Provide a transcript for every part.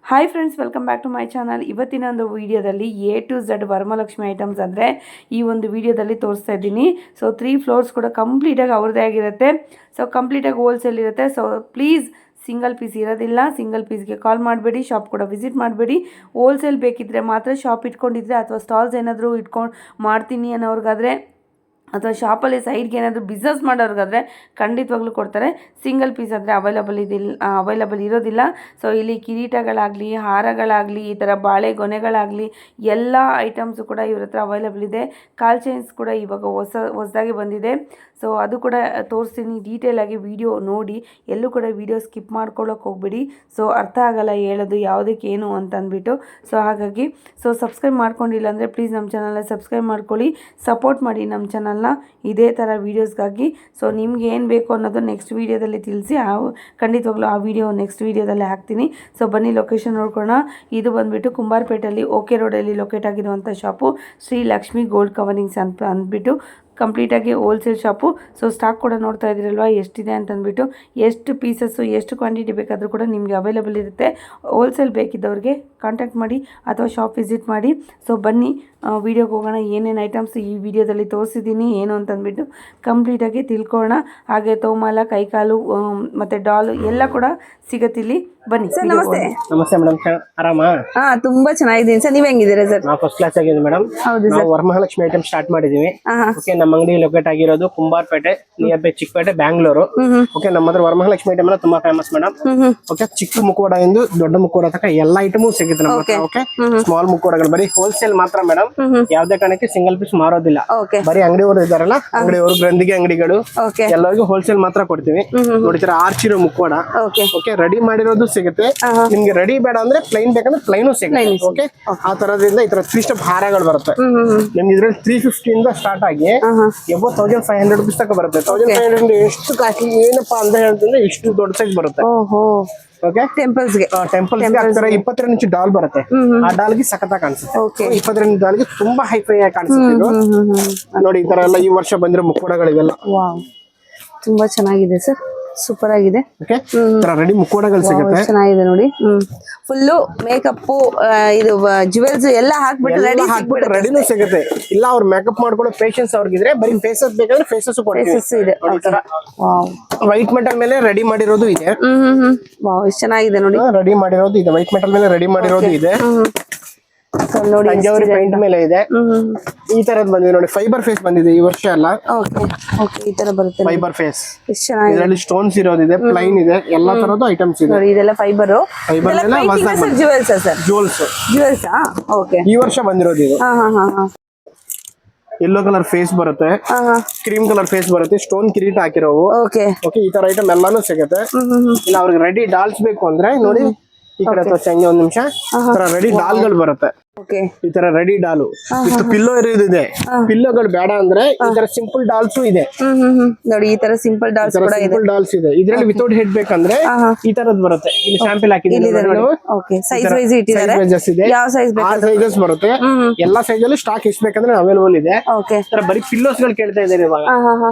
Hi friends, welcome back to my channel. ಇವತ್ತಿನ ಒಂದು ವಿಡಿಯೋದಲ್ಲಿ A to Z Varamahalakshmi items ಅಂದರೆ ಈ ಒಂದು ವಿಡಿಯೋದಲ್ಲಿ ತೋರಿಸ್ತಾ ಇದ್ದೀನಿ. ಸೊ 3 ಫ್ಲೋರ್ಸ್ ಕೂಡ ಕಂಪ್ಲೀಟಾಗಿ ಅವ್ರದ್ದೇ ಆಗಿರುತ್ತೆ. ಸೊ ಕಂಪ್ಲೀಟಾಗಿ ಹೋಲ್ಸೇಲ್ ಇರುತ್ತೆ. ಸೊ ಪ್ಲೀಸ್ ಸಿಂಗಲ್ ಪೀಸ್ ಇರೋದಿಲ್ಲ. ಸಿಂಗಲ್ ಪೀಸ್ಗೆ ಕಾಲ್ ಮಾಡಬೇಡಿ, ಶಾಪ್ ಕೂಡ ವಿಸಿಟ್ ಮಾಡಬೇಡಿ. ಹೋಲ್ಸೇಲ್ ಬೇಕಿದ್ದರೆ ಮಾತ್ರ ಶಾಪ್ ಇಟ್ಕೊಂಡಿದ್ರೆ ಅಥವಾ ಸ್ಟಾಲ್ಸ್ ಏನಾದರೂ ಇಟ್ಕೊಂಡು ಮಾಡ್ತೀನಿ ಅನ್ನೋರ್ಗಾದರೆ ಅಥವಾ ಶಾಪಲ್ಲಿ ಸೈಡ್ಗೆ ಏನಾದರೂ ಬಿಸ್ನೆಸ್ ಮಾಡೋರ್ಗಾದರೆ ಖಂಡಿತವಾಗ್ಲೂ ಕೊಡ್ತಾರೆ. ಸಿಂಗಲ್ ಪೀಸ್ ಆದರೆ ಅವೈಲಬಲ್ ಇರೋದಿಲ್ಲ. ಸೊ ಇಲ್ಲಿ ಕಿರೀಟಗಳಾಗಲಿ, ಹಾರಗಳಾಗಲಿ, ಈ ಥರ ಬಾಳೆ ಗೊನೆಗಳಾಗಲಿ ಎಲ್ಲ ಐಟಮ್ಸು ಕೂಡ ಇವ್ರ ಹತ್ರ ಅವೈಲಬಲ್ ಇದೆ. ಕಾಲ್ ಚೈನ್ಸ್ ಕೂಡ ಇವಾಗ ಹೊಸದಾಗಿ ಬಂದಿದೆ. ಸೊ ಅದು ಕೂಡ ತೋರಿಸ್ತೀನಿ ಡೀಟೇಲಾಗಿ. ವಿಡಿಯೋ ನೋಡಿ, ಎಲ್ಲೂ ಕೂಡ ವಿಡಿಯೋ ಸ್ಕಿಪ್ ಮಾಡ್ಕೊಳ್ಳೋಕೆ ಹೋಗ್ಬೇಡಿ. ಸೊ ಅರ್ಥ ಆಗಲ್ಲ ಹೇಳೋದು ಯಾವುದಕ್ಕೆ ಏನು ಅಂತ ಅಂದ್ಬಿಟ್ಟು. ಸೊ ಹಾಗಾಗಿ ಸಬ್ಸ್ಕ್ರೈಬ್ ಮಾಡ್ಕೊಂಡಿಲ್ಲ ಅಂದರೆ ಪ್ಲೀಸ್ ನಮ್ಮ ಚಾನಲ್ನ ಸಬ್ಸ್ಕ್ರೈಬ್ ಮಾಡ್ಕೊಳ್ಳಿ, ಸಪೋರ್ಟ್ ಮಾಡಿ ನಮ್ಮ ಚಾನಲ್ನ ಇದೇ ಥರ ವೀಡಿಯೋಸ್ಗಾಗಿ. ಸೊ ನಿಮ್ಗೆ ಏನು ಬೇಕು ಅನ್ನೋದು ನೆಕ್ಸ್ಟ್ ವೀಡಿಯೋದಲ್ಲಿ ತಿಳಿಸಿ, ಖಂಡಿತವಾಗ್ಲೂ ಆ ವಿಡಿಯೋ ನೆಕ್ಸ್ಟ್ ವೀಡಿಯೋದಲ್ಲಿ ಹಾಕ್ತೀನಿ. ಸೊ ಬನ್ನಿ ಲೊಕೇಶನ್ ನೋಡ್ಕೊಳ್ಳೋಣ. ಇದು ಬಂದುಬಿಟ್ಟು ಕುಂಬಾರಪೇಟೆಯಲ್ಲಿ ಓಕೆ ರೋಡಲ್ಲಿ ಲೊಕೇಟ್ ಆಗಿರುವಂಥ shop Shri Lakshmi gold coverings ಅಂತ ಅಂದ್ಬಿಟ್ಟು ಕಂಪ್ಲೀಟಾಗಿ ಹೋಲ್ಸೇಲ್ ಶಾಪು. ಸೊ ಸ್ಟಾಕ್ ಕೂಡ ನೋಡ್ತಾ ಇದ್ದೀರಲ್ವ ಎಷ್ಟಿದೆ ಅಂತಂದ್ಬಿಟ್ಟು. ಎಷ್ಟು ಪೀಸಸ್ಸು, ಎಷ್ಟು ಕ್ವಾಂಟಿಟಿ ಬೇಕಾದರೂ ಕೂಡ ನಿಮಗೆ ಅವೈಲಬಲ್ ಇರುತ್ತೆ. ಹೋಲ್ಸೇಲ್ ಬೇಕಿದ್ದವ್ರಿಗೆ ಕಾಂಟ್ಯಾಕ್ಟ್ ಮಾಡಿ ಅಥವಾ ಶಾಪ್ ವಿಸಿಟ್ ಮಾಡಿ. ಸೊ ಬನ್ನಿ ವಿಡಿಯೋಗೆ ಹೋಗೋಣ. ಏನೇನು ಐಟಮ್ಸ್ ಈ ವಿಡಿಯೋದಲ್ಲಿ ತೋರಿಸಿದ್ದೀನಿ ಏನು ಅಂತಂದ್ಬಿಟ್ಟು ಕಂಪ್ಲೀಟಾಗಿ ತಿಳ್ಕೊಳ್ಳೋಣ. ಹಾಗೆ ತೋಮಾಲ, ಕೈಕಾಲು ಮತ್ತು ಡಾಲು ಎಲ್ಲ ಕೂಡ ಸಿಗತ್ತಿಲ್ಲಿ. ಬನ್ನಿ ಸರ್. ನಮಸ್ತೆ. ನಮಸ್ತೆ ಮೇಡಮ್, ಆರಾಮಾ? ತುಂಬಾ ಚೆನ್ನಾಗಿದ್ದೀನಿ ಸರ್. ನೀವ್ ಹೆಂಗಿದ್ದೀರಾ ಸರ್? ನಾವು ಫಸ್ಟ್ ಕ್ಲಾಸ್ ಆಗಿದೆ ಮೇಡಮ್. ಹೌದು ನಾವು ವರಮಹಾಲಕ್ಷ್ಮಿ ಐಟಮ್ ಸ್ಟಾರ್ಟ್ ಮಾಡಿದೀವಿ. ಓಕೆ, ನಮ್ಮ ಅಂಗಡಿ ಲೊಕೇಟ್ ಆಗಿರೋದು Kumbarapete, nearby Chikkapete, Bangalore. Okay, ನಮ್ಮ ಹತ್ರ ವರಮಹಾಲಕ್ಷ್ಮಿ ಐಟಮ್ ಎಲ್ಲ ತುಂಬಾ ಫೇಮಸ್ ಮೇಡಮ್. ಓಕೆ, ಚಿಕ್ಕ ಮುಖವಾಡ ಇಂದ ದೊಡ್ಡ ಮುಖವಾಡ ತನಕ ಎಲ್ಲ ಐಟಮು ಸಿಗುತ್ತೆ ನಮ್ಮ ಹತ್ರ. ಓಕೆ, ಸ್ಮಾಲ್ ಮುಖವಾಡಗಳು ಬರೀ ಹೋಲ್ಸೇಲ್ ಮಾತ್ರ ಮೇಡಮ್. ಯಾವ್ದೇ ಕಾರಣಕ್ಕೆ ಸಿಂಗಲ್ ಪೀಸ್ ಮಾರೋದಿಲ್ಲ. ಬರೀ ಅಂಗಡಿಯವರು ಇದಾರಲ್ಲ, ಅಂಗಡಿಯವರು, ಗ್ರಂಥಿಗೆ ಅಂಗಡಿಗಳು ಎಲ್ಲರಿಗೂ ಹೋಲ್ಸೇಲ್ ಮಾತ್ರ ಕೊಡ್ತೀವಿ. ನೋಡಿದ್ರೆ ಆರ್ಚಿರೋ ಮುಖವಾಡ. ಓಕೆ, ರೆಡಿ ಮಾಡಿರೋದು ಸಿಗುತ್ತೆ. ನಿಮ್ಗೆ ರೆಡಿ ಬೇಡ ಅಂದ್ರೆ ಪ್ಲೈನ್ ಬೇಕಂದ್ರೆ ಪ್ಲೈನು ಸಿಗುತ್ತೆ. ಓಕೆ, ಆ ತರದಿಂದ ಈ ತರ 3 ಸ್ಟೆಪ್ ಹಾರಗಳು ಬರುತ್ತೆ ನಿಮ್ಗೆ. ಇದ್ರಲ್ಲಿ 350 ಇಂದ ಸ್ಟಾರ್ಟ್ ಆಗಿ 1500 ರೂಪೀಸ್ ತನಕ ಬರುತ್ತೆ. 1500 ಎಷ್ಟು ಕಾಸ್ಟ್ಲಿ ಏನಪ್ಪಾ ಅಂತ ಹೇಳ್ತಂದ್ರೆ ಇಷ್ಟು ದೊಡ್ಡ ಸೈಜ್ ಬರುತ್ತೆ. ಓಕೆ, ಟೆಂಪಲ್ಸ್ಗೆ 22 ಇಂಚ್ ಡಾಲ್ ಬರುತ್ತೆ. ಆ ಡಾಲ್ಗೆ ಸಖತ್ತಾಗಿ ಕಾಣಿಸುತ್ತೆ. 22 ಡಾಲ್ಗೆ ತುಂಬಾ ಹೈಫೈ ಆಗಿ ಕಾಣಿಸುತ್ತೆ. ನೋಡಿ, ಈ ತರ ಎಲ್ಲ ಈ ವರ್ಷ ಬಂದಿರೋ ಮುಖವಾಡಗಳಿವೆಲ್ಲ ತುಂಬಾ ಚೆನ್ನಾಗಿದೆ ಸರ್, ಸೂಪರ್ ಆಗಿದೆ. ಓಕೆ, ರೆಡಿ ಮುಖವಾಡಗಳು ಸಿಗುತ್ತೆ. ಚೆನ್ನಾಗಿದೆ ನೋಡಿ. ಫುಲ್ಲು ಮೇಕಪ್, ಇದು ಜುವೆಲ್ಸ್ ಎಲ್ಲ ಹಾಕ್ಬಿಟ್ಟು ರೆಡಿನೂ ಸಿಗುತ್ತೆ. ಇಲ್ಲ ಅವ್ರು ಮೇಕಪ್ ಮಾಡ್ಕೊಳ್ಳೋ ಪೇಷನ್ಸ್ ಅವ್ರಿಗಿದ್ರೆ ಬರೀ ಫೇಸಸ್ ಬೇಕಾದ್ರೆ ಫೇಸಸ್ ಇದೆ. ವೈಟ್ ಮೆಟಲ್ ಮೇಲೆ ರೆಡಿ ಮಾಡಿರೋದು ಇದೆ. ಎಷ್ಟು ಚೆನ್ನಾಗಿದೆ ನೋಡಿ. ರೆಡಿ ಮಾಡಿರೋದು ಇದೆ, ವೈಟ್ ಮೆಟಲ್ ಮೇಲೆ ರೆಡಿ ಮಾಡಿರೋದು ಇದೆ. ತಂಜಾವೂರಿ ಪೈಂಟ್ ಮೇಲೆ ಇದೆ. ಈ ತರದ್ ಬಂದಿದೆ ನೋಡಿ, ಫೈಬರ್ ಫೇಸ್ ಬಂದಿದೆ ಈ ವರ್ಷ ಎಲ್ಲ. ಈ ತರ ಬರುತ್ತೆ ಫೈಬರ್ ಫೇಸ್. ಇದರಲ್ಲಿ ಸ್ಟೋನ್ಸ್ ಇರೋದಿದೆ, ಪ್ಲೈನ್ ಇದೆ, ಎಲ್ಲಾ ತರದ್ದು ಐಟಮ್ಸ್ ಇದೆ. ಇದೆಲ್ಲ ಫೈಬರ್ ಜುವೆಲ್ಸ್. ಈ ವರ್ಷ ಬಂದಿರೋದು ಇದು. ಯೆಲ್ಲೋ ಕಲರ್ ಫೇಸ್ ಬರುತ್ತೆ, ಕ್ರೀಮ್ ಕಲರ್ ಫೇಸ್ ಬರುತ್ತೆ, ಸ್ಟೋನ್ ಕಿರೀಟ ಹಾಕಿರೋವು. ಓಕೆ, ಈ ತರ ಐಟಮ್ ಎಲ್ಲಾನು ಸಿಗುತ್ತೆ. ಇಲ್ಲ ಅವ್ರಿಗೆ ರೆಡಿ ಡಾಲ್ಸ್ ಬೇಕು ಅಂದ್ರೆ ನೋಡಿ, ಈ ಕಡೆ ತೋರಿಸಂಗೆ ಒಂದ್ ನಿಮಿಷ. ರೆಡಿ ಡಾಲ್ಗಳು ಬರುತ್ತೆ. ಈ ತರ ರೆಡಿ ಡಾಲು. ಇಷ್ಟು ಪಿಲ್ಲೋ ಇರೋದಿದೆ. ಪಿಲ್ಲೋಗಳು ಬೇಡ ಅಂದ್ರೆ ಈ ತರ ಸಿಂಪಲ್ ಡಾಲ್ಸ್ ಇದೆ ನೋಡಿ. ಈ ತರ ಸಿಂಪಲ್ ಡಾಲ್ಸ್ ಇದೆ. ಇದ್ರಲ್ಲಿ ವಿತೌಟ್ ಹೆಡ್ ಬೇಕಂದ್ರೆ ಈ ತರದ್ ಬರುತ್ತೆ. ಇಲ್ಲಿ ಸ್ಯಾಂಪಲ್ ಹಾಕಿದ್ದೀನಿ. ಆ ಸೈಜಸ್ ಬರುತ್ತೆ. ಎಲ್ಲಾ ಸೈಜ್ ಅಲ್ಲಿ ಸ್ಟಾಕ್ ಎಷ್ಟು ಬೇಕಂದ್ರೆ ಅವೈಲೇಬಲ್ ಇದೆ. ಬರೀ ಪಿಲ್ಲೋಸ್ ಗಳು ಕೇಳ್ತಾ ಇದ್ದಾರೆ ಇವಾಗ.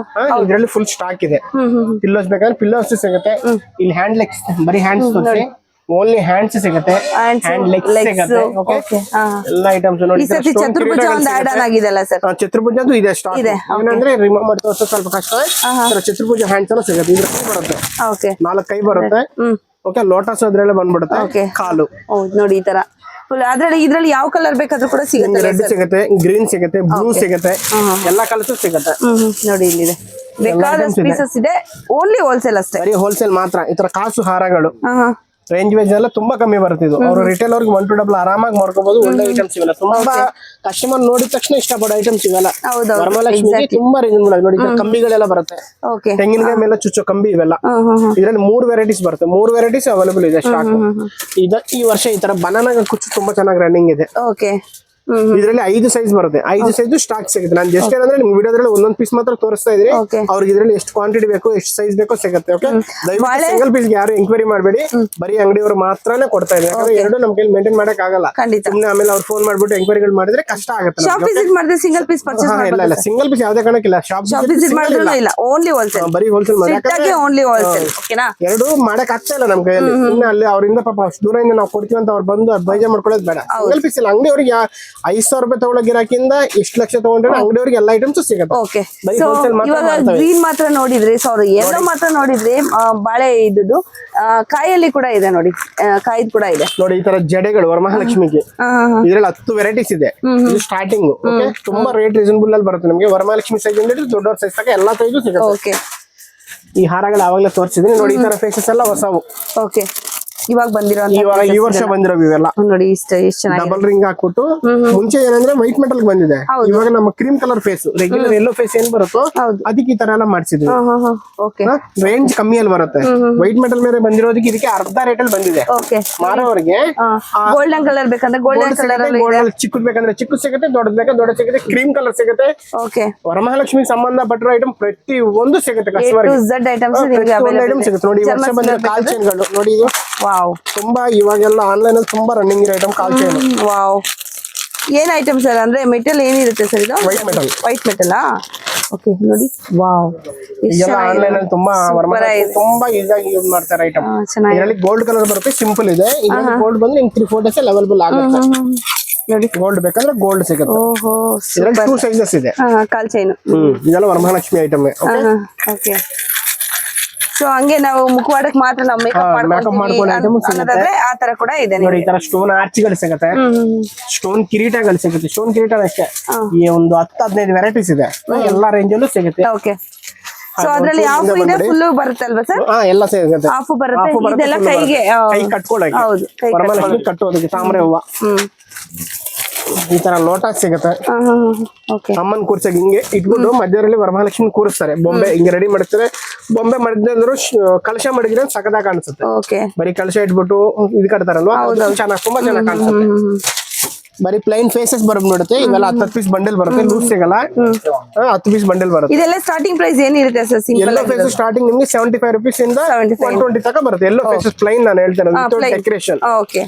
ಇದ್ರಲ್ಲಿ ಫುಲ್ ಸ್ಟಾಕ್ ಇದೆ. ಪಿಲ್ಲೋಸ್ ಬೇಕಂದ್ರೆ ಪಿಲ್ಲೋಸ್ ಸಿಗುತ್ತೆ. ಇಲ್ಲಿ ಹ್ಯಾಂಡ್ ಲೆಗ್ಸ್, ಬರೀ ಹ್ಯಾಂಡ್ಸ್ ತೋರಿಸಿ, ಓನ್ಲಿ ಹ್ಯಾಂಡ್ಸ್ ಸಿಗುತ್ತೆ, ಹ್ಯಾಂಡ್ ಲೆಗ್ಸ್ ಸಿಗುತ್ತೆ. ಎಲ್ಲ ಐಟಮ್ಸ್ ನೋಡಿ. ಚತುರ್ಭುಜ ಅದು ಇದೆ ಸ್ಟಾಕ್. ಏನಂದ್ರೆ ರಿಮೂವ್ ಮಾಡಿ ತೋರಿಸೋದು ಸ್ವಲ್ಪ ಕಷ್ಟ. ಚತುರ್ಭುಜ ಹ್ಯಾಂಡ್ಸ್ ಅನ್ನು ಸಿಗುತ್ತೆ. ಇದ್ರಲ್ಲಿ ಬರುತ್ತೆ 4 ಕೈ ಬರುತ್ತೆ. ಓಕೆ, ಲೋಟಸ್ ಅದ್ರಲ್ಲೇ ಬಂದ್ಬಿಡುತ್ತೆ. ಕಾಲು ನೋಡಿ ಈ ತರ ಇದ್ರಲ್ಲಿ ಯಾವ ಕಲರ್ ಬೇಕಾದ್ರೂ ಕೂಡ ಸಿಗುತ್ತೆ. ರೆಡ್ ಸಿಗುತ್ತೆ, ಗ್ರೀನ್ ಸಿಗುತ್ತೆ, ಬ್ಲೂ ಸಿಗುತ್ತೆ, ಎಲ್ಲಾ ಕಲರ್ಸ್ ಸಿಗುತ್ತೆ. ನೋಡಿ ಇಲ್ಲಿದೆ, ಬೇಕಾದಷ್ಟು ಪೀಸಸ್ ಇದೆ. ಓನ್ಲಿ ಹೋಲ್ಸೇಲ್ ಅಷ್ಟೇ, ಬರೀ ಹೋಲ್ಸೇಲ್ ಮಾತ್ರ. ಈ ತರ ಕಾಸು ಹಾರಗಳು ರೇಂಜ್ ವೇಜ್ ಎಲ್ಲ ತುಂಬಾ ಕಮ್ಮಿ ಬರುತ್ತಿದ್ದು. ಅವರು ರಿಟೇಲ್ ಅವ್ರಿಗೆ 1 to 2 ಆರಾಮಾಗಿ ಮಾಡ್ಕೋಬಹುದು. ಒಳ್ಳೆ ಐಟಮ್ಸ್ ಇವೆಲ್ಲ. ತುಂಬಾ ಕಸ್ಟಮರ್ ನೋಡಿದ ತಕ್ಷಣ ಇಷ್ಟಪಡೋ ಐಟಮ್ಸ್ ಇವೆಲ್ಲ. ವರಮಹಾಲಕ್ಷ್ಮಿಗೆ ತುಂಬಾ ರೀಸನ್ಬಲ್. ನೋಡಿ, ಕಂಬಿಗಳೆಲ್ಲ ಬರುತ್ತೆ, ತೆಂಗಿನಕಾಯಿ ಮೇಲೆ ಚುಚ್ಚೋ ಕಂಬಿ ಇವೆಲ್ಲ. ಇದ್ರಲ್ಲಿ 3 ವೆರೈಟೀಸ್ ಬರುತ್ತೆ. 3 ವೆರೈಟೀಸ್ ಅವೈಲೇಬಲ್ ಇದೆ ಸ್ಟಾಕ್. ಈ ವರ್ಷ ಈ ತರ ಬನಾನಾ ಕುಚ್ಚು ತುಂಬಾ ಚೆನ್ನಾಗಿ ರನ್ನಿಂಗ್ ಇದೆ. ಇದರಲ್ಲಿ 5 ಸೈಜ್ ಬರುತ್ತೆ, 5 ಸೈಜ್ ಸ್ಟಾಕ್ ಸಿಗುತ್ತೆ. ನಾನು ಜಸ್ಟ್ ಏನಂದ್ರೆ ನಿಮ್ಗೆ ವಿಡಿಯೋದ್ರಲ್ಲಿ ಒಂದೊಂದು ಪೀಸ್ ಮಾತ್ರ ತೋರಿಸ್ತಾ ಇದ್ದೀನಿ. ಅವ್ರಿಗೆ ಇದರಲ್ಲಿ ಎಷ್ಟು ಕ್ವಾಂಟಿಟಿ ಬೇಕು, ಎಷ್ಟು ಸೈಜ್ ಬೇಕೋ ಸಿಗುತ್ತೆ. ಓಕೆ, ದಯವಿಟ್ಟು ಸಿಂಗಲ್ ಪೀಸ್ ಯಾರು ಎಂಕ್ವೈರಿ ಮಾಡಬೇಡಿ, ಬರೀ ಅಂಗಡಿಯವರು ಮಾತ್ರನೇ ಕೊಡ್ತಾ ಇದ್ದಾರೆ. ಯಾಕಂದ್ರೆ ಎರಡು ನಮ್ಮ ಕೈಲಿ ಮೇಂಟೈನ್ ಮಾಡಕ್ ಆಗಲ್ಲ. ಸುಮ್ಮನೆ ಆಮೇಲೆ ಅವ್ರು ಫೋನ್ ಮಾಡ್ಬಿಟ್ಟು ಎಂಕ್ವೈರಿಗಳು ಮಾಡಿದ್ರೆ ಕಷ್ಟ ಆಗುತ್ತೆ. ಶಾಪ್ ವಿಸಿಟ್ ಮಾಡಿದ್ರೆ ಸಿಂಗಲ್ ಪೀಸ್ ಪರ್ಚೇಸ್ ಇಲ್ಲ ಇಲ್ಲ, ಸಿಂಗಲ್ ಪೀಸ್ ಯಾವುದೇ ಕಾರಣಕ್ಕಿಲ್ಲ. ಶಾಪ್ ವಿಸಿಟ್ ಮಾಡಿದ್ರೆ ಇಲ್ಲ, ಓನ್ಲಿ ಹೋಲ್ಸೇಲ್, ಬರೀ ಹೋಲ್ಸೇಲ್ ಓನ್ಲಿ ಹೋಲ್ಸೇಲ್. ಓಕೆನಾ, ಎರಡು ಮಾಡಕ್ ಆಗ್ತಾ ಇಲ್ಲ ನಮ್ಮ ಕೈಯಲ್ಲಿ. ಸುಮ್ಮನೆ ಅಲ್ಲಿ ಅವರಿಂದ ಪಾಪ ಅಷ್ಟು ದೂರದಿಂದ ನಾವು ಕೊಡ್ತೀವಿ ಅಂತ ಅವ್ರು ಬಂದು ಬೇಜಾರ್ ಮಾಡ್ಕೊಳ್ಳೋದು ಬೇಡ. ಸಿಂಗಲ್ ಪೀಸ್ ಇಲ್ಲ, ಅಂಗಡಿಯವ್ರಿಗೆ 5,000 ರೂಪಾಯಿ ತಗೊಳ್ಳೋ ಗಿರಾಕಿಂದ ಎಷ್ಟು ಲಕ್ಷ ತಗೊಂಡ್ರೆ ಅಂಗಡಿಯವ್ರಿಗೆ ಎಲ್ಲ ಐಟಮ್ಸ್ ಸಿಗುತ್ತೆ. ಓಕೆ, ಇವಾಗ ಗ್ರೀನ್ ಮಾತ್ರ ನೋಡಿದ್ರಿ, ಸಾರಿ ಎಲ್ಲೋ ಮಾತ್ರ ನೋಡಿದ್ರಿ, ಬಾಳೆ ಇದ್ದು ಕಾಯಲ್ಲಿ ಕೂಡ ಇದೆ ನೋಡಿ, ಕಾಯಿದ್ ಕೂಡ ಇದೆ ನೋಡಿ. ಈ ತರ ಜಡೆಗಳು ವರಮಹಾಲಕ್ಷ್ಮಿಗೆ ಇದ್ರಲ್ಲಿ 10 ವೆರೈಟೀಸ್ ಇದೆ. ಇದು ಸ್ಟಾರ್ಟಿಂಗ್. ಓಕೆ, ತುಂಬಾ ರೇಟ್ ರೀಸನಬಲ್ ಅಲ್ಲಿ ಬರುತ್ತೆ ನಿಮಗೆ. ವರಮಹಾಲಕ್ಷ್ಮಿ ಸೈಜ್ ಅಂದ್ರೆ ದೊಡ್ಡವ್ರ ಸೈಜ್ ತನಕ ಎಲ್ಲಾ ಸೈಜು ಸಿಗುತ್ತೆ. ಓಕೆ, ಈ ಹಾರಗಳು ಆವಾಗಲೇ ತೋರಿಸಿದ್ರಿ ನೋಡಿ. ಈ ತರ ಫೇಸಸ್ ಎಲ್ಲ ಹೊಸವು. ಓಕೆ, ಇವಾಗ ಬಂದಿರೋ ಈ ವರ್ಷ ಬಂದಿರೋ ಇವೆಲ್ಲ ನೋಡಿ. ಇಷ್ಟ ಚೆನ್ನಾಗಿ ಡಬಲ್ ರಿಂಗ್ ಹಾಕ್ಬಿಟ್ಟು, ಮುಂಚೆ ಏನಂದ್ರೆ ವೈಟ್ ಮೆಟಲ್ ಬಂದಿದೆ, ಇವಾಗ ನಮ್ಮ ಕ್ರೀಮ್ ಕಲರ್ ಫೇಸ್, ರೆಗ್ಯುಲರ್ ಎಲ್ಲೋ ಫೇಸ್ ಏನ್ ಬರುತ್ತೋ ಅದಕ್ಕೆ ಈ ತರ ಎಲ್ಲ ಮಾಡಿಸಿದ್ವಿ. ರೇಂಜ್ ಕಮ್ಮಿಯಲ್ಲಿ ಬರುತ್ತೆ. ವೈಟ್ ಮೆಟಲ್ ಮೇಲೆ ಬಂದಿರೋದಕ್ಕೆ ಇದಕ್ಕೆ ಅರ್ಧ ರೇಟ್ ಅಲ್ಲಿ ಬಂದಿದೆ. ಮಾರೋರಿಗೆ ಗೋಲ್ಡನ್ ಕಲರ್ ಬೇಕಂದ್ರೆ ಗೋಲ್ಡನ್ ಕಲರ್, ಚಿಕ್ಕದ್ ಬೇಕಂದ್ರೆ ಚಿಕ್ಕ ಸಿಗುತ್ತೆ, ದೊಡ್ಡದ್ ಬೇಕಾದ್ರೆ ದೊಡ್ಡ ಸಿಗುತ್ತೆ, ಕ್ರೀಮ್ ಕಲರ್ ಸಿಗುತ್ತೆ. ವರಮಹಾಲಕ್ಷ್ಮಿಗೆ ಸಂಬಂಧಪಟ್ಟಿರೋ ಐಟಮ್ ಪ್ರತಿ ಒಂದು ಸಿಗುತ್ತೆ. ಕಸ್ಟಮರ್ ಐಟಮ್ ಸಿಗುತ್ತೆ ನೋಡಿ. ಈ ವರ್ಷ ಬಂದಿರೋ ಕಾಲ್ ಚೈನ್ಗಳು ನೋಡಿ, ಇದು ತುಂಬಾ ಇವಾಗೆಲ್ಲ ಆನ್ಲೈನ್ ಅಲ್ಲಿ ತುಂಬಾ ರನ್ನಿಂಗ್ ಇರೋ ಐಟಮ್ ಕಾಲ್ ಚೈನ್. ವಾವ್, ಏನ್ ಐಟಮ್ ಸರ್? ಅಂದ್ರೆ ಮೆಟಲ್ ಏನಿರುತ್ತೆ ಸರ್ ಇದು? White metal. White metal. Okay ನೋಡಿ, ವಾವ್, ಇದೆಲ್ಲ ಆನ್ಲೈನ್ ಅಲ್ಲಿ ತುಂಬಾ ತುಂಬಾ ಈಸಿಯಾಗಿ ಯೂಸ್ ಮಾಡ್ತಾರೆ ಐಟಮ್. ಇದರಲ್ಲಿ ಗೋಲ್ಡ್ ಕಲರ್ ಬರುತ್ತೆ, ಸಿಂಪಲ್ ಇದೆ. ಇದರಲ್ಲಿ ಗೋಲ್ಡ್ ಬಂದ್ರೆ ನಿಮ್ಗೆ 3-4 ಡೇಸ್ ಅವೈಲೇಬಲ್ ಆಗುತ್ತೆ ನೋಡಿ. ಗೋಲ್ಡ್ ಬೇಕಂದ್ರೆ ಗೋಲ್ಡ್ ಸಿಗುತ್ತೆ. ಇದರಲ್ಲಿ 2 ಸೈಜಸ್ ಇದೆ. ಕಾಲ್ ಚೈನ್. ಇದೆಲ್ಲ ವರಮಹಾಲಕ್ಷ್ಮಿ ಐಟಮ್. ಓಕೆ, ಸೊ ಹಂಗೆ ನಾವು ಮುಖವಾಡಕ್ಕೆ ಮಾತ್ರ ನಾವು ಮೇಕಪ್ ಮಾಡ್ಕೊಂಡ್ರೆ ಆ ತರ ಕೂಡ ಇದೆ ನೋಡಿ. ಈ ತರ ಸ್ಟೋನ್ ಆರ್ಚ್ಗಳು ಸಿಗುತ್ತೆ, ಸ್ಟೋನ್ ಕಿರೀಟಗಳು ಸಿಗುತ್ತೆ. ಸ್ಟೋನ್ ಕಿರೀಟ ಅಷ್ಟೇ ಈ ಒಂದು 10-15 ವೆರೈಟೀಸ್ ಇದೆ, ಎಲ್ಲಾ ರೇಂಜ್ ಅಲ್ಲೂ ಸಿಗುತ್ತೆ. ಓಕೆ, ಸೊ ಅದ್ರಲ್ಲಿ ಹಾಫ್ ಇದೆ, ಫುಲ್ ಬರುತ್ತೆ ಅಲ್ವಾ ಸರ್? ಎಲ್ಲ ಸಿಗುತ್ತೆ. ಹಾಫ್ ಬರುತ್ತೆ, ಇದೆಲ್ಲ ಕೈಗೆ ಕೈ ಕಟ್ಕೊಳ್ಳೋಕೆ. ಹೌದು, ವರಮಹಾಲಕ್ಷ್ಮಿ ಕಟ್ಟೋದಕ್ಕೆ ತಾಮ್ರೆ ಹೂವ. ಈ ತರ ಲೋಟ ಸಿಗುತ್ತೆ. ಅಮ್ಮನ್ ಕೂರ್ಸಕ್ ಹಿಂಗೆ ಇಟ್ಬಿಟ್ಟು ಮಧ್ಯದಲ್ಲಿ ವರಮಹಾಲಕ್ಷ್ಮಿ ಕೂರಿಸ್ತಾರೆ. ಬೊಂಬೆ ಹಿಂಗೆ ರೆಡಿ ಮಾಡ್ತಾರೆ. ಬೊಂಬೆ ಮಾಡಿದ್ರು ಕಲಶ ಮಡಗಿದ್ರೆ ಸಕದಾಗ ಕಾಣಿಸುತ್ತೆ. ಬರೀ ಕಲಶ ಇಟ್ಬಿಟ್ಟು ಇದು ಕಟ್ತಾರಲ್ವಾ, ಚೆನ್ನಾಗಿ ತುಂಬಾ ಚೆನ್ನಾಗಿ ಕಾಣಿಸುತ್ತೆ. ಬರೀ ಪ್ಲೈನ್ ಫೇಸಸ್ ಬರುತ್ತೆ. ಇವೆಲ್ಲ 10 ಪೀಸ್ ಬಂಡಲ್ ಬರುತ್ತೆ, ಲೂಸ್ ಸಿಗಲ್ಲ. 10 ಪೀಸ್ ಬಂಡಲ್ ಬರುತ್ತೆ. ಇದೆಲ್ಲ ಸ್ಟಾರ್ಟಿಂಗ್ ಪ್ರೈಸ್ ಏನಿರುತ್ತೆ ಸರ್? ಎಲ್ಲೋ ಫೇಸಸ್ ಸ್ಟಾರ್ಟಿಂಗ್ ನಿಮಗೆ 75 rupees ಇಂದ 120 ತನಕ ಬರುತ್ತೆ. ಎಲ್ಲೋ ಫೇಸಸ್ ಪ್ಲೈನ್ ನಾನು ಹೇಳ್ತೇನೆ, ವಿತೌಟ್ ಡೆಕೋರೇಷನ್. ಓಕೆ,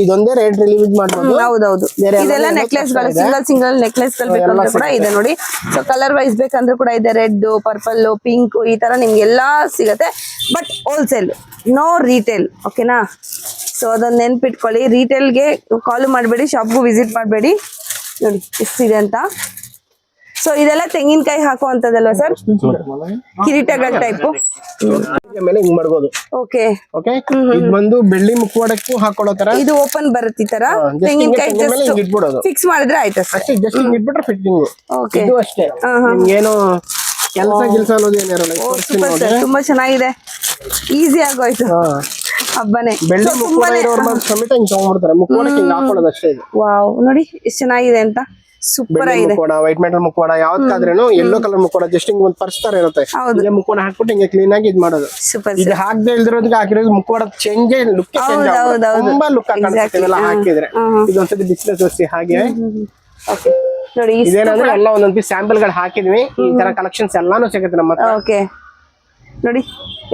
ಇದೊಂದೇ ರೇಟ್ ರಿಲೀಸ್ ಮಾಡ್ಬೋದು. ಹೌದೌದು, ಇದೆಲ್ಲ ನೆಕ್ಲೆಸ್ ಗಳು, ಸಿಂಗಲ್ ನೆಕ್ಲೆಸ್ ಗಳು ಬೇಕಂದ್ರೆ ಕೂಡ ಇದೆ ನೋಡಿ. ಸೊ ಕಲರ್ ವೈಸ್ ಬೇಕಂದ್ರೆ ಕೂಡ ಇದೆ, ರೆಡ್, ಪರ್ಪಲ್, ಪಿಂಕ್, ಈ ತರ ನಿಮ್ಗೆ ಎಲ್ಲಾ ಸಿಗುತ್ತೆ. But wholesale, no retail. ಓಕೆನಾ, ಸೊ ಅದನ್ನ ನೆನ್ಪಿಟ್ಕೊಳ್ಳಿ. ರಿಟೇಲ್ಗೆ ಕಾಲ್ ಮಾಡಬೇಡಿ, ಶಾಪ್ಗೂ ವಿಸಿಟ್ ಮಾಡಬೇಡಿ. ನೋಡಿ ಎಷ್ಟಿದೆ ಅಂತ. ಸೊ ಇದೆಲ್ಲ ತೆಂಗಿನಕಾಯಿ ಹಾಕುವಂತದಲ್ವಾ ಸರ್? ಕಿರೀಟಗಳ ಟೈಪು ಮೇಲೆ ಹಿಂಗ್ ಮಾಡ್ಬೋದು. ಓಕೆ ಓಕೆ, ಇದು ಬಂದು ಬೆಳ್ಳಿ ಮುಖವಾಡಕ್ಕೂ ಹಾಕೊಳ್ಳೋ ತರ. ಇದು ಓಪನ್ ಬರುತ್ತೆ ಈ ತರ. ತೆಂಗಿನಕಾಯಿ ಇಟ್ಬಿಡೋದು, ಫಿಕ್ಸ್ ಮಾಡಿದ್ರೆ ಆಯ್ತು ಅಷ್ಟೇ. ಜಸ್ಟ್ ಹಿಂಗ್ ಇಟ್ಬಿಟ್ರೆ ಫಿಟ್ಟಿಂಗ್. ಓಕೆ, ಇದು ಅಷ್ಟೇ. ನಿಮ್ಗೇನು ಕೆಲಸ ಅನ್ನೋದು ಏನಿರಲ್ಲ. ತುಂಬಾ ಚೆನ್ನಾಗಿದೆ, ಈಸಿ ಆಗೋಯ್ತು. ಹಬ್ಬನೇ. ಬೆಳ್ಳಿ ಮುಖವಾಡ ಇರೋರು ಸಮೇತ ಹಿಂಗ್ ತಗೊಂಡ್ಬಿಡ್ತಾರೆ. ಮುಖವಾಡಕ್ಕೆ ಹಿಂಗ್ ಹಾಕೊಳ್ಳೋದು ಅಷ್ಟೇ. ಇದು ವಾವ್, ನೋಡಿ ಎಷ್ಟು ಚೆನ್ನಾಗಿದೆ ಅಂತ. ಸೂಪರ್ ಆಗಿದೆ. ಮುಖವಾಡ, ವೈಟ್ ಮೆಟಲ್ ಮುಖವಾಡ ಯಾವ್ದಾದ್ರೇನು ಎಲ್ಲೋ ಕಲರ್ ಮುಖವಾಡ ಜಸ್ಟ್ ಹಿಂಗ್ ಒಂದ್ ಪರ್ಸ್ ತರ ಇರುತ್ತೆ. ಹಿಂಗೆ ಮುಖವಾಡ ಹಾಕ್ಬಿಟ್ಟು ಹಿಂಗೆ ಕ್ಲೀನ್ ಆಗಿ ಇದ್ ಮಾಡೋದು. ಇದು ಹಾಕದೆ ಇಲ್ದಿರೋದಕ್ಕೆ ಹಾಕಿರೋದು ಮುಖವಾಡ ಚೇಂಜ್, ಲುಕ್ ಚೇಂಜ್ ಆಗುತ್ತೆ. ತುಂಬಾ ಲುಕ್ ಕಾಣಿಸುತ್ತೆ ಇದೆಲ್ಲ ಹಾಕಿದ್ರೆ. ಇದೊಂದ್ಸತಿ ಡಿಸ್ಪ್ಲೇ ತೋರಿಸಿ ಹಾಗೆ. ಓಕೆ ನೋಡಿ, ಇದೇನಂದ್ರೆ ಎಲ್ಲ ಒಂದೊಂದ್ ಪೀಸ್ ಸ್ಯಾಂಪಲ್ ಗಳು ಹಾಕಿದ್ವಿ. ಈ ತರ ಕಲೆಕ್ಷನ್ಸ್ ಎಲ್ಲಾನು ಸಿಗುತ್ತೆ ನಮ್ಮ ಹತ್ರ. ಓಕೆ ನೋಡಿ,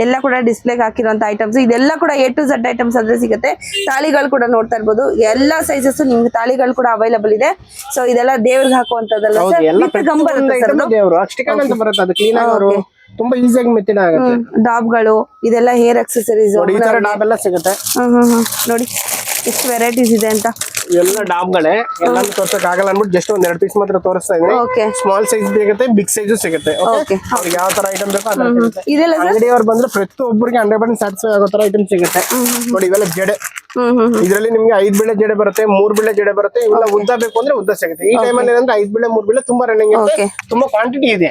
ಎಲ್ಲ ಕೂಡ ಡಿಸ್ಪ್ಲೇಗೆ ಹಾಕಿರುವಂತ ಐಟಮ್ಸ್. ಇದೆಲ್ಲ ಕೂಡ A to Z ಐಟಮ್ಸ್ ಅಂದ್ರೆ ಸಿಗುತ್ತೆ. ತಾಳಿಗಳು ಕೂಡ ನೋಡ್ತಾ ಇರ್ಬೋದು, ಎಲ್ಲಾ ಸೈಜಸ್ ನಿಮ್ಗೆ ತಾಳಿಗಳು ಕೂಡ ಅವೈಲಬಲ್ ಇದೆ. ಸೊ ಇದೆಲ್ಲ ದೇವ್ರಿಗೆ ಹಾಕುವಂತದಲ್ಲ ಸರ್? ಗಮ್ ಬರುತ್ತೆ ಸರ್, ದೇವರು ಅಷ್ಟಿಕನ್ ಅಂತ ಬರುತ್ತೆ. ಅದು ಕ್ಲೀನ್ ಆಗೋರು ತುಂಬಾ ಈಸಿಯಾಗಿ ಮೆತ್ತಿನ ಆಗುತ್ತೆ. ಡಾಬ್ಗಳು, ಇದೆಲ್ಲ ಹೇರ್ ಅಕ್ಸೆಸರೀಸ್, ಈ ತರ ಡಾಬ್ ಎಲ್ಲ ಸಿಗುತ್ತೆ. ನೋಡಿ ಎಷ್ಟು ವೆರೈಟೀಸ್ ಇದೆ ಅಂತ. ಎಲ್ಲ ಡಾಬ್ಗಳೇ, ಎಲ್ಲಾನು ತೋರ್ಸಕ್ ಆಗಲ್ಲ ಅನ್ಬಿಟ್ಟು ಜಸ್ಟ್ ಒಂದ್ 2 ಪೀಸ್ ಮಾತ್ರ ತೋರಿಸ್ತಾ ಇದ್ದೀನಿ. ಸ್ಮಾಲ್ ಸೈಜ್ ಸಿಗುತ್ತೆ, ಬಿಗ್ ಸೈಜ್ ಸಿಗುತ್ತೆ. ಅವ್ರಿಗೆ ಯಾವ ತರ ಐಟಮ್ ಬೇಕೋ ಅದ್ರ ಸಿಗುತ್ತೆ. ಅಂಗಡಿಯವ್ರು ಬಂದ್ರೆ ಪ್ರತಿಯೊಬ್ಬರಿಗೆ 100% ಸ್ಯಾಟಿಸ್ಫೈ ಆಗೋ ತರ ಐಟಮ್ ಸಿಗುತ್ತೆ. ನೋಡಿ ಇವೆಲ್ಲ ಜಡೆ. ಇದ್ರಲ್ಲಿ ನಿಮ್ಗೆ 5 ಬೀಳೆ ಜಡೆ ಬರುತ್ತೆ, 3 ಬೀಳೆ ಜಡೆ ಬರುತ್ತೆ. ಇವೆಲ್ಲ ಉದ್ದ ಬೇಕು ಅಂದ್ರೆ ಉದ್ದ ಸಿಗುತ್ತೆ. ಈ ಟೈಮಲ್ಲಿ ಏನಂದ್ರೆ 5 ಬೀಳೆ 3 ಬೀಳೆ ತುಂಬಾ ರನ್ನಿಂಗ್ ಇರುತ್ತೆ, ತುಂಬಾ ಕ್ವಾಂಟಿಟಿ ಇದೆ.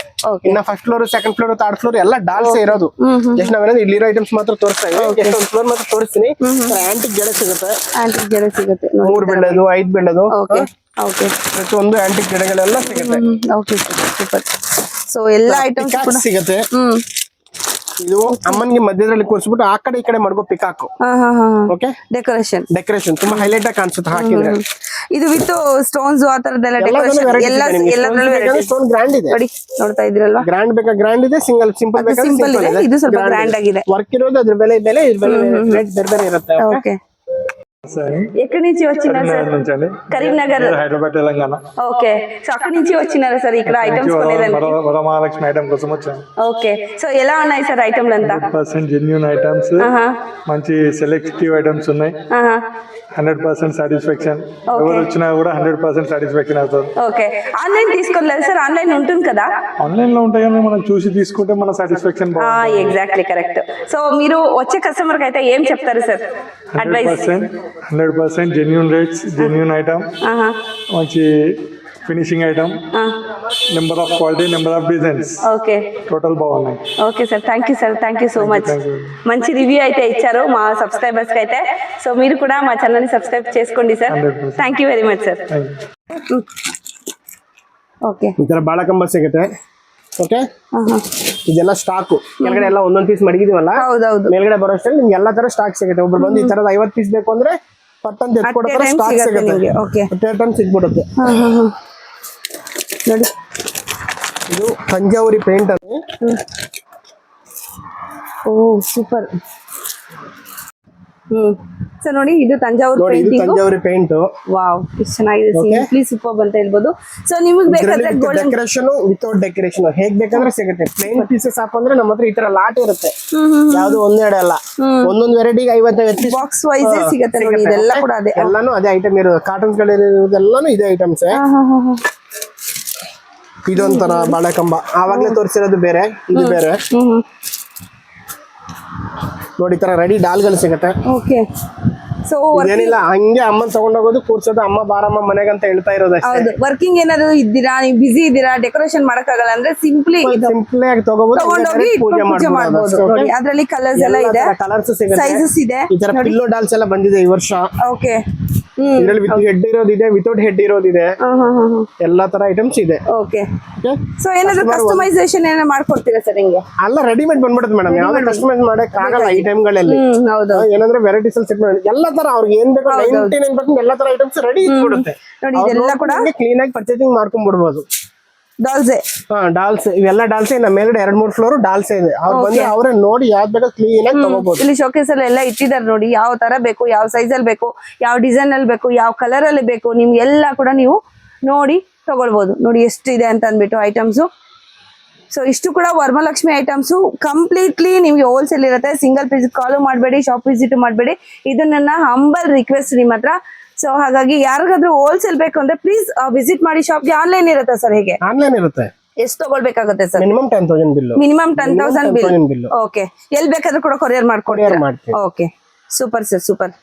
ಇನ್ನ first floor, second floor, third floor ಎಲ್ಲ ಡಾಲ್ಸ್ ಇರೋದು. ಜಸ್ಟ್ ನಾವೇನಂದ್ರೆ ಇಲ್ಲಿರೋ ಐಟಮ್ಸ್ ಮಾತ್ರ ತೋರಿಸ್ತಾ ಇದ್ದೀವಿ. ಜಸ್ಟ್ ಒಂದು ಫ್ಲೋರ್ ಮಾತ್ರ ತೋರಿಸ್ತೀನಿ. ಆಂಟಿಕ್ ಜಡೆ ಸಿಗುತ್ತೆ, 3 ಬೀಳೆದು, 5 ಬೀಳೆದು, ಪ್ರತಿಯೊಂದು ಆಂಟಿಕ್ ಜಡೆಗಳೆಲ್ಲ ಸಿಗುತ್ತೆ. ಸೊ ಎಲ್ಲ ಐಟಮ್ಸ್ ಸಿಗುತ್ತೆ. ಇದು ಅಮ್ಮನ್ಗೆ ಮಧ್ಯದಲ್ಲಿ ಕೂರಿಸ್ಬಿಟ್ಟು ಆ ಕಡೆ ಈ ಕಡೆ ಮಾಡ್ಕೋ ಪಿಕಾಕು. ಓಕೆ, ಡೆಕೋರೇಷನ್ ತುಂಬಾ ಹೈಲೈಟ್ ಆಗಿ ಕಾಣಿಸುತ್ತೆ ಹಾಕಿದ್ರೆ. ಇದು ವಿತ್ ಸ್ಟೋನ್ಸ್ ಆ ತರದೆಲ್ಲ ಡೆಕೋರೇಷನ್ ಸ್ಟೋನ್ ಗ್ರ್ಯಾಂಡ್ ಇದೆ ನೋಡಿ, ನೋಡ್ತಾ ಇದ್ರಲ್ವಾ. ಗ್ರ್ಯಾಂಡ್ ಬೇಕಾ ಗ್ರ್ಯಾಂಡ್ ಇದೆ, ಸಿಂಪಲ್ ಬೇಕಾ ಸಿಂಪಲ್ ಇದೆ. ಇದು ಸ್ವಲ್ಪ ಗ್ರ್ಯಾಂಡ್ ಆಗಿದೆ. ವರ್ಕ್ ಇರೋದು ಅದ್ರ ಬೆಲೆ ರೇಟ್ ಬೇರೆ ಬೇರೆ ಇರುತ್ತೆ. ఓకే, ఎక్కడి నుంచి వచ్చినారు sir? Karimnagar, Hyderabad, Telangana. Okay, so అక్కడి నుంచి వచ్చినారా సార్ ఇక్కడ ఐటమ్స్ కొనేదానికి? వరమహాలక్ష్మి ఐటమ్ కోసం వచ్చాను. ఓకే, సో ఎలా ఉన్నాయి సార్ ఐటమ్లు అంతా? 100% జెన్యూన్ ఐటమ్స్, మంచి సెలెక్టివ్ ఐటమ్స్ ఉన్నాయి. 100% సాటిస్ఫాక్షన్. ఎవరు వచ్చినా కూడా 100% సాటిస్ఫాక్షన్ అవుతుంది. ఓకే, ఆన్లైన్ తీసుకోలేదు సార్? ఆన్లైన్ ఉంటుంది కదా? ఆన్లైన్ లో ఉంటాయి కానీ మనం చూసి తీసుకుంటే మన సాటిస్ఫాక్షన్ బాగుంటుంది. Exactly correct. సో మీరు వచ్చే కస్టమర్ కి అయితే ఏం చెప్తారు sir advice? 100% genuine rates, genuine item, మంచి finishing item, number of quality, number of designs, okay, total బాగున్నాయి. Okay sir, thank you sir, thank you so much. మంచి రివ్యూ అయితే ఇచ్చారు మా సబ్స్క్రైబర్స్ కి అయితే. సో మీరు కూడా మా ఛానల్ ని సబ్స్క్రైబ్ చేసుకోండి sir. Thank you very much sir. Okay, ಈ ತರ ಬಾಳಕಂಬ ಸಿಗುತ್ತೆ. ಓಕೆ, ಇದೆಲ್ಲ ಸ್ಟಾಕ್ ಕೆಳಗಡೆ ಎಲ್ಲ ಒಂದೊಂದ್ ಪೀಸ್ ಮಡಗಿದೀವಲ್ಲ, ಹೌದೌದು, ಮೇಲ್ಗಡೆ ಬರೋಷ್ಟರಲ್ಲಿ ನಿಮ್ಗೆ ಎಲ್ಲಾ ತರ ಸ್ಟಾಕ್ ಸಿಗುತ್ತೆ. ಒಬ್ರು ಬಂದು ಈ ತರದ 50 ಪೀಸ್ ಬೇಕು ಅಂದ್ರೆ ಪಟ್ಟಂತ ಎತ್ಕೊಡೋ ಸ್ಟಾಕ್ ಸಿಗುತ್ತೆ. ಓಕೆ, 10 ಟನ್ ಸಿಗ್ಬಿಡುತ್ತೆ. ನೋಡಿ, ಇದು ತಂಜಾವೂರಿ ಪೇಂಟ್ ಅದು. ಓ ಸೂಪರ್. ಸರ್ ನೋಡಿ, ಇದು ತಂಜಾವೂರು ನೋಡಿ, ಇದು ಪೇಂಟಿಂಗ್. ತಂಜಾವೂರಿ ಪೇಂಟ್. ವಾವ್, ಎಷ್ಟು ಚೆನ್ನಾಗಿದೆ, ಸಿಂಪ್ಲಿ ಸೂಪರ್ ಅಂತ ಹೇಳ್ಬೋದು. ಸೊ ನಿಮಗೆ ಬೇಕಾದ್ರೆ ಗೋಲ್ಡನ್ ಡೆಕೋರೇಷನ್ ವಿತೌಟ್ ಡೆಕೋರೇಷನ್ ಹೇಗ್ ಬೇಕಂದ್ರೆ ಸಿಗುತ್ತೆ. ಪ್ಲೇನ್ ಪೀಸಸ್ ಹಾಕಂದ್ರೆ ನಮ್ಮ ಹತ್ರ ಈ ತರ ಲಾಟ್ ಇರುತ್ತೆ. ಯಾವ್ದು ಒಂದೆರಡು ಅಲ್ಲ, ಒಂದೊಂದು ವೆರೈಟಿಗೆ 55 ಪೀಸ್ ಬಾಕ್ಸ್ ವೈಸ್ ಸಿಗುತ್ತೆ ನೋಡಿ. ಇದೆಲ್ಲ ಕೂಡ ಅದೇ, ಎಲ್ಲಾನು ಅದೇ ಐಟಮ್ ಇರೋದು. ಕಾಟನ್ಸ್ ಗಳಿರೋದೆಲ್ಲಾನು ಇದೇ ಐಟಮ್ಸ್. ಇದೊಂಥರ ಬಾಳೆಕಂಬ, ಆವಾಗ್ಲೇ ತೋರಿಸಿರೋದು ಬೇರೆ, ಇದು ಬೇರೆ. ನೋಡಿ, ಈ ತರ ರೆಡಿ ಡಾಲ್ಗಳು ಸಿಗುತ್ತೆ. ಓಕೆ, ಸೊ ಏನಿಲ್ಲ, ಹಂಗೆ ಅಮ್ಮನ್ ತಗೊಂಡೋಗೋದು, ಕೂರ್ಸೋದು, ಅಮ್ಮ ಬಾರಮ್ಮ ಮನೆಗೆ ಅಂತ ಹೇಳ್ತಾ ಇರೋದು ಅಷ್ಟೇ. ಹೌದು, ವರ್ಕಿಂಗ್ ಏನಾದ್ರು ಇದ್ದೀರಾ, ನೀವು ಬಿಸಿ ಇದ್ದೀರಾ, ಡೆಕೋರೇಷನ್ ಮಾಡಕ್ಕಾಗಲ್ಲ ಅಂದ್ರೆ ಸಿಂಪ್ಲಿ ಸಿಂಪಲ್ ಆಗಿ ತಗೊಂಡೋಗಿ ಪೂಜೆ ಮಾಡಬಹುದು. ನೋಡಿ, ಅದ್ರಲ್ಲಿ ಕಲರ್ಸ್ ಎಲ್ಲ ಇದೆ, ಕಲರ್ಸ್ ಸಿಗುತ್ತೆ, ಸೈಜಸ್ ಇದೆ. ಈ ತರ ಪಿಲ್ಲೋ ಡಾಲ್ಸ್ ಎಲ್ಲ ಬಂದಿದೆ ಈ ವರ್ಷ. ಓಕೆ, ಇದ್ರಲ್ಲಿ ವಿತ್ ಹೆಡ್ ಇರೋದಿದೆ, ವಿತೌಟ್ ಹೆಡ್ ಇರೋದಿದೆ, ಎಲ್ಲಾ ತರ ಐಟಮ್ಸ್ ಇದೆ. ಓಕೆ, ಸೊ ಏನಾದ್ರು ಕಸ್ಟಮೈಸೇಷನ್ ಏನಾದ್ರು ಮಾಡ್ಕೊಡ್ತೀರಾ ಸರ್? ಹಿಂಗೆ ಅಲ್ಲ ರೆಡಿಮೇಡ್ ಬಂದ್ಬಿಡುತ್ತೆ ಮೇಡಮ್, ಯಾವ್ದು ಕಸ್ಟಮೈಸ್ ಮಾಡಕ್ ಆಗಲ್ಲ ಈ ಟೈಮ್ಗಳಲ್ಲಿ. ಹೌದು, ಏನಂದ್ರೆ ವೆರೈಟೀಸ್ ಅಲ್ಲಿ ಸಿಗ್ತದೆ ಎಲ್ಲಾ ತರ, ಅವ್ರಿಗೆ ಏನ್ ಬೇಕು 99% ಎಲ್ಲಾ ತರ ಐಟಮ್ಸ್ ರೆಡಿ ಇಟ್ಬಿಡುತ್ತೆ. ನೋಡಿ, ಇದೆಲ್ಲ ಕೂಡ ಕ್ಲೀನ್ ಆಗಿ ಪರ್ಚೇಸಿಂಗ್ ಮಾಡ್ಕೊಂಡ್ಬಿಡ್ಬೋದು. ಡಾಲ್ಸೆ, ಡಾಲ್ಸ್, ಇವೆಲ್ಲ ಡಾಲ್ಸೆ. ನಮ್ಮ ಮೇಲ್ಗಡೆ 2-3 ಫ್ಲೋರ್ ಡಾಲ್ಸೆ ಇದೆ. ಅವ್ರು ಬಂದು ಅವರೇ ನೋಡಿ ಯಾವ್ದು ಬೇಕೋ ಕ್ಲೀನ್ ಆಗಿ ತಗೋಬಹುದು. ಇಲ್ಲಿ ಶೋಕೇಸ್ ಅಲ್ಲಿ ಎಲ್ಲ ಇಟ್ಟಿದ್ದಾರೆ ನೋಡಿ, ಯಾವ ತರ ಬೇಕು, ಯಾವ ಸೈಜ್ ಅಲ್ಲಿ ಬೇಕು, ಯಾವ ಡಿಸೈನ್ ಅಲ್ಲಿ ಬೇಕು, ಯಾವ ಕಲರ್ ಅಲ್ಲಿ ಬೇಕು, ನಿಮ್ಗೆ ಎಲ್ಲ ಕೂಡ ನೀವು ನೋಡಿ ತಗೊಳ್ಬಹುದು. ನೋಡಿ ಎಷ್ಟಿದೆ ಅಂತ ಅಂದ್ಬಿಟ್ಟು ಐಟಮ್ಸು. ಸೊ ಇಷ್ಟು ಕೂಡ ವರಮಹಾಲಕ್ಷ್ಮಿ ಐಟಮ್ಸು ಕಂಪ್ಲೀಟ್ಲಿ ನಿಮ್ಗೆ ಹೋಲ್ಸೇಲ್ ಇರುತ್ತೆ. ಸಿಂಗಲ್ ಪೀಸ್ ಕಾಲು ಮಾಡಬೇಡಿ, ಶಾಪ್ ವಿಸಿಟ್ ಮಾಡಬೇಡಿ. ಇದು ನನ್ನ ಹಂಬಲ್ ರಿಕ್ವೆಸ್ಟ್ ನಿಮ್ಮ ಹತ್ರ. ಸೊ ಹಾಗಾಗಿ ಯಾರಿಗಾದ್ರೂ ಹೋಲ್ಸೇಲ್ ಬೇಕು ಅಂದ್ರೆ ಪ್ಲೀಸ್ ವಿಸಿಟ್ ಮಾಡಿ ಶಾಪ್ಗೆ. ಆನ್ಲೈನ್ ಇರುತ್ತೆ ಸರ್? ಹೇಗೆ ಆನ್ಲೈನ್ ಇರುತ್ತೆ. ಎಷ್ಟು ತಗೊಳ್ಬೇಕಾಗುತ್ತೆ ಸರ್? Minimum 10,000 bill. Minimum 10,000 bill. Okay, ಎಲ್ಲಿ ಬೇಕಾದ್ರೂ ಕೂಡ ಕೊರಿಯರ್ ಮಾಡ್ಕೊಡ್ತೀರಾ? Okay, super sir, super.